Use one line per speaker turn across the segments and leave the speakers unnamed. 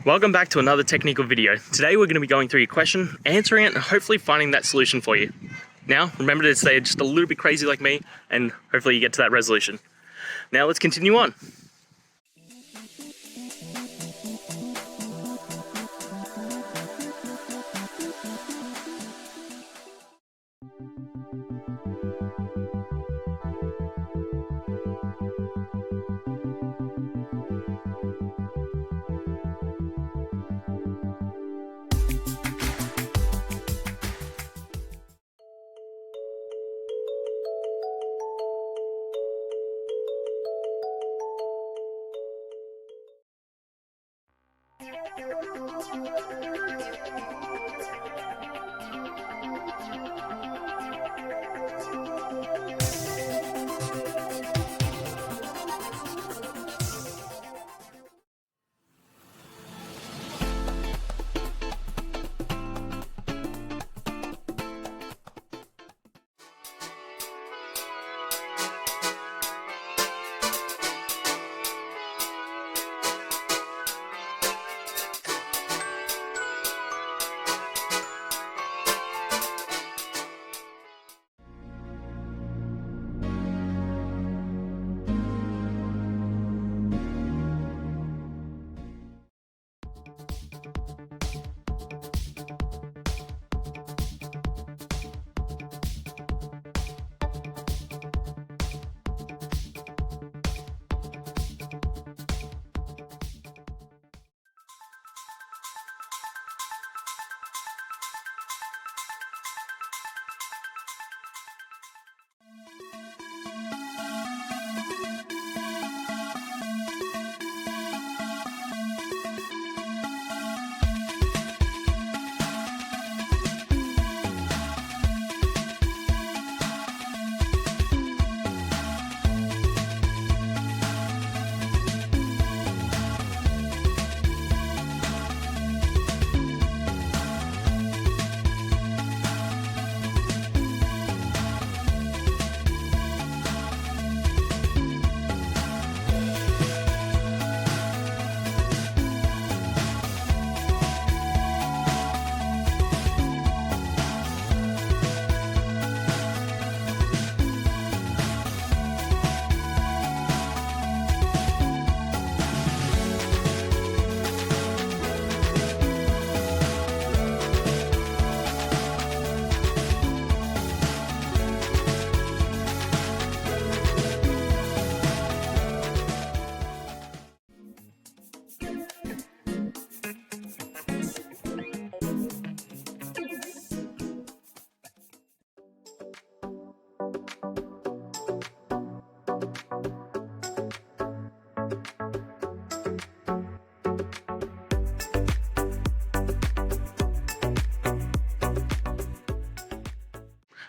Welcome back to another technical video. Today we're going to be going through your question, answering it, and hopefully finding that solution for you. Now, remember to stay just a little bit crazy like me, and hopefully you get to that resolution. Now let's continue on.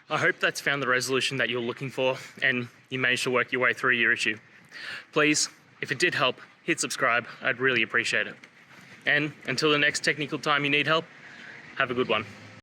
I hope that's found the resolution that you're looking for and you managed to work your way through your issue. Please, if it did help, hit subscribe. I'd really appreciate it. And until the next technical time you need help, have a good one.